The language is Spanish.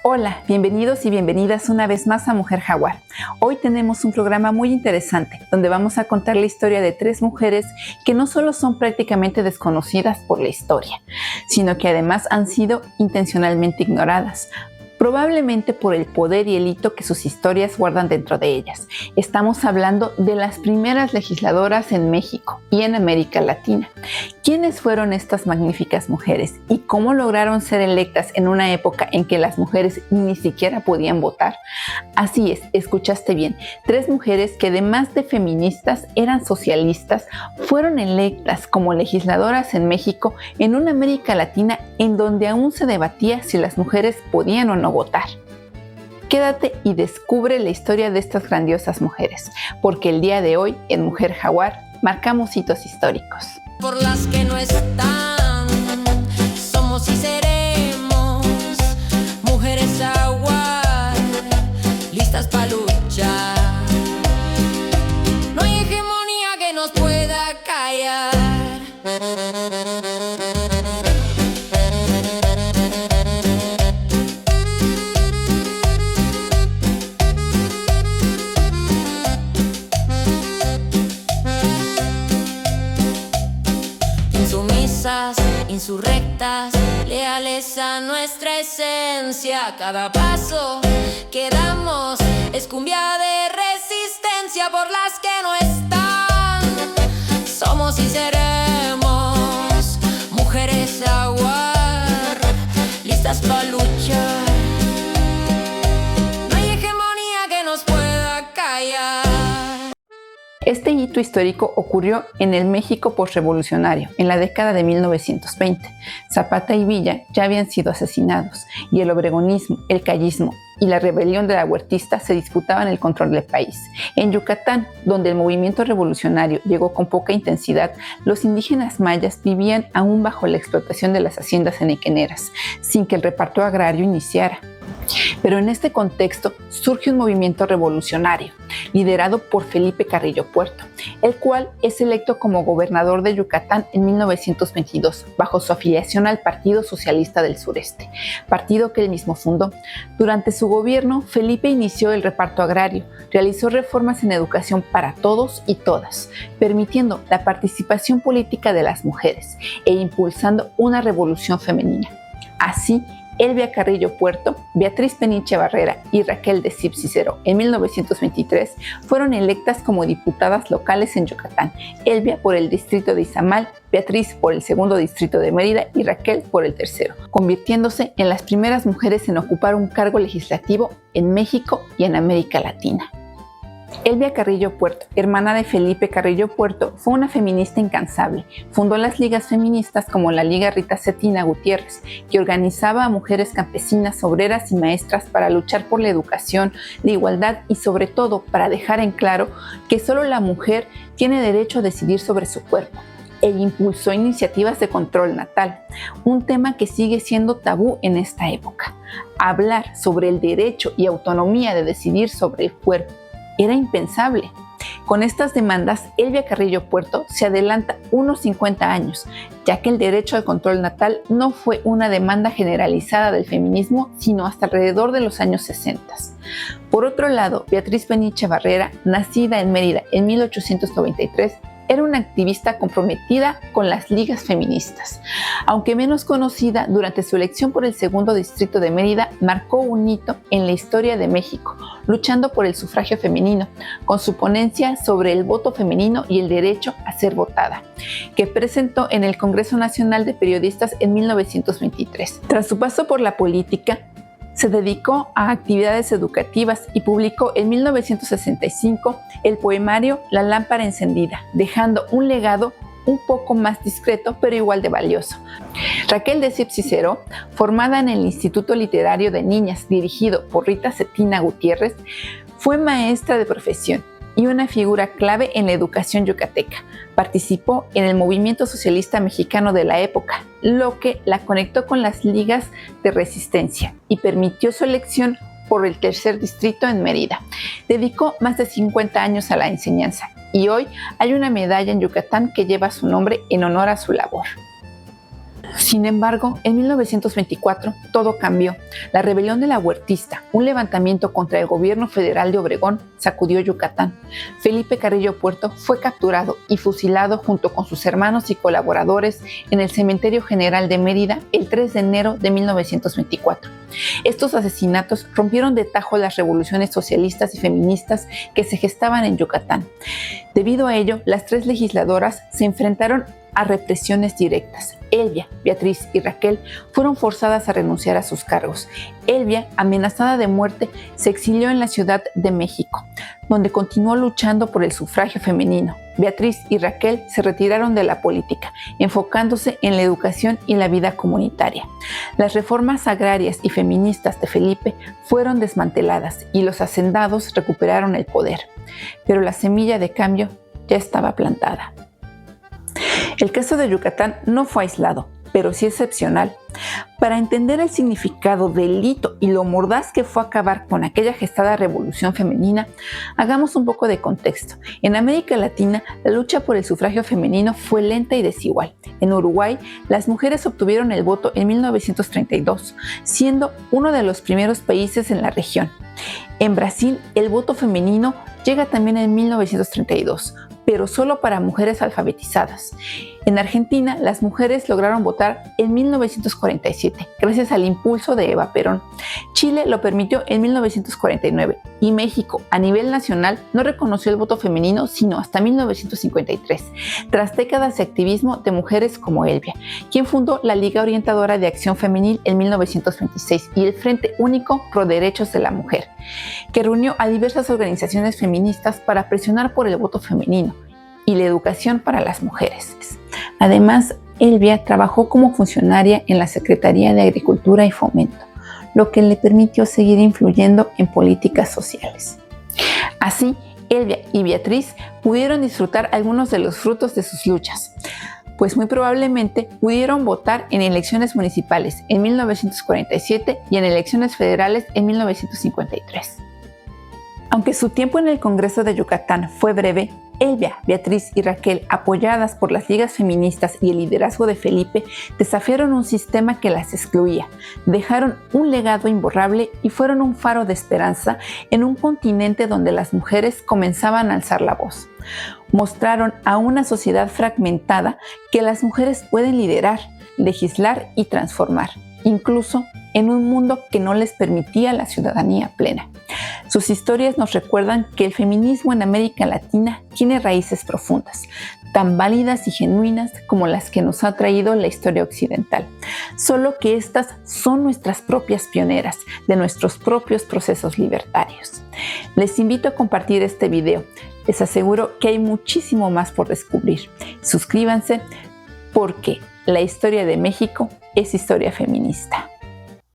Hola, bienvenidos y bienvenidas una vez más a Mujer Jaguar. Hoy tenemos un programa muy interesante donde vamos a contar la historia de tres mujeres que no solo son prácticamente desconocidas por la historia, sino que además han sido intencionalmente ignoradas, probablemente por el poder y el hito que sus historias guardan dentro de ellas. Estamos hablando de las primeras legisladoras en México y en América Latina. ¿Quiénes fueron estas magníficas mujeres y cómo lograron ser electas en una época en que las mujeres ni siquiera podían votar? Así es, escuchaste bien. Tres mujeres que además de feministas eran socialistas, fueron electas como legisladoras en México en una América Latina en donde aún se debatía si las mujeres podían o no votar. Quédate y descubre la historia de estas grandiosas mujeres, porque el día de hoy en Mujer Jaguar marcamos hitos históricos. Por las que no están, somos y seremos mujeres jaguar, listas para luchar. No hay hegemonía que nos pueda callar. Insurrectas, leales a nuestra esencia. Cada paso que damos es cumbia de resistencia. Por las que no están, somos y seremos mujeres jaguar, listas para luchar. No hay hegemonía que nos pueda callar. Este hito histórico ocurrió en el México postrevolucionario, en la década de 1920. Zapata y Villa ya habían sido asesinados y el obregonismo, el callismo y la rebelión de la huertista se disputaban el control del país. En Yucatán, donde el movimiento revolucionario llegó con poca intensidad, los indígenas mayas vivían aún bajo la explotación de las haciendas henequeneras, sin que el reparto agrario iniciara. Pero en este contexto surge un movimiento revolucionario, liderado por Felipe Carrillo Puerto, el cual es electo como gobernador de Yucatán en 1922, bajo su afiliación al Partido Socialista del Sureste, partido que él mismo fundó. Durante su gobierno, Felipe inició el reparto agrario, realizó reformas en educación para todos y todas, permitiendo la participación política de las mujeres e impulsando una revolución femenina. Así, Elvia Carrillo Puerto, Beatriz Peniche Barrera y Raquel de Cip-Cicero en 1923 fueron electas como diputadas locales en Yucatán, Elvia por el distrito de Izamal, Beatriz por el segundo distrito de Mérida y Raquel por el tercero, convirtiéndose en las primeras mujeres en ocupar un cargo legislativo en México y en América Latina. Elvia Carrillo Puerto, hermana de Felipe Carrillo Puerto, fue una feminista incansable. Fundó las ligas feministas como la Liga Rita Cetina Gutiérrez, que organizaba a mujeres campesinas, obreras y maestras para luchar por la educación, la igualdad y sobre todo para dejar en claro que solo la mujer tiene derecho a decidir sobre su cuerpo. E impulsó iniciativas de control natal, un tema que sigue siendo tabú en esta época. Hablar sobre el derecho y autonomía de decidir sobre el cuerpo era impensable. Con estas demandas, Elvia Carrillo Puerto se adelanta unos 50 años, ya que el derecho al control natal no fue una demanda generalizada del feminismo, sino hasta alrededor de los años 60. Por otro lado, Beatriz Peniche Barrera, nacida en Mérida en 1893, era una activista comprometida con las ligas feministas. Aunque menos conocida, durante su elección por el segundo distrito de Mérida, marcó un hito en la historia de México, luchando por el sufragio femenino, con su ponencia sobre el voto femenino y el derecho a ser votada, que presentó en el Congreso Nacional de Periodistas en 1923. Tras su paso por la política, se dedicó a actividades educativas y publicó en 1965 el poemario La lámpara encendida, dejando un legado un poco más discreto pero igual de valioso. Raquel de Cip-Cicero, formada en el Instituto Literario de Niñas dirigido por Rita Cetina Gutiérrez, fue maestra de profesión y una figura clave en la educación yucateca. Participó en el movimiento socialista mexicano de la época, lo que la conectó con las ligas de resistencia y permitió su elección por el tercer distrito en Mérida. Dedicó más de 50 años a la enseñanza y hoy hay una medalla en Yucatán que lleva su nombre en honor a su labor. Sin embargo, en 1924 todo cambió. La rebelión de la Huertista, un levantamiento contra el gobierno federal de Obregón, sacudió Yucatán. Felipe Carrillo Puerto fue capturado y fusilado junto con sus hermanos y colaboradores en el Cementerio General de Mérida el 3 de enero de 1924. Estos asesinatos rompieron de tajo las revoluciones socialistas y feministas que se gestaban en Yucatán. Debido a ello, las tres legisladoras se enfrentaron a represiones directas. Elvia, Beatriz y Raquel fueron forzadas a renunciar a sus cargos. Elvia, amenazada de muerte, se exilió en la Ciudad de México, donde continuó luchando por el sufragio femenino. Beatriz y Raquel se retiraron de la política, enfocándose en la educación y la vida comunitaria. Las reformas agrarias y feministas de Felipe fueron desmanteladas y los hacendados recuperaron el poder. Pero la semilla de cambio ya estaba plantada. El caso de Yucatán no fue aislado, pero sí excepcional. Para entender el significado del hito y lo mordaz que fue acabar con aquella gestada revolución femenina, hagamos un poco de contexto. En América Latina, la lucha por el sufragio femenino fue lenta y desigual. En Uruguay, las mujeres obtuvieron el voto en 1932, siendo uno de los primeros países en la región. En Brasil, el voto femenino llega también en 1932, pero solo para mujeres alfabetizadas. En Argentina, las mujeres lograron votar en 1947, gracias al impulso de Eva Perón. Chile lo permitió en 1949 y México, a nivel nacional, no reconoció el voto femenino sino hasta 1953, tras décadas de activismo de mujeres como Elvia, quien fundó la Liga Orientadora de Acción Femenil en 1926 y el Frente Único Pro Derechos de la Mujer, que reunió a diversas organizaciones feministas para presionar por el voto femenino y la educación para las mujeres. Además, Elvia trabajó como funcionaria en la Secretaría de Agricultura y Fomento, lo que le permitió seguir influyendo en políticas sociales. Así, Elvia y Beatriz pudieron disfrutar algunos de los frutos de sus luchas, pues muy probablemente pudieron votar en elecciones municipales en 1947 y en elecciones federales en 1953. Aunque su tiempo en el Congreso de Yucatán fue breve, Elvia, Beatriz y Raquel, apoyadas por las ligas feministas y el liderazgo de Felipe, desafiaron un sistema que las excluía, dejaron un legado imborrable y fueron un faro de esperanza en un continente donde las mujeres comenzaban a alzar la voz. Mostraron a una sociedad fragmentada que las mujeres pueden liderar, legislar y transformar, incluso en un mundo que no les permitía la ciudadanía plena. Sus historias nos recuerdan que el feminismo en América Latina tiene raíces profundas, tan válidas y genuinas como las que nos ha traído la historia occidental, solo que estas son nuestras propias pioneras de nuestros propios procesos libertarios. Les invito a compartir este video, les aseguro que hay muchísimo más por descubrir. Suscríbanse porque la historia de México es historia feminista.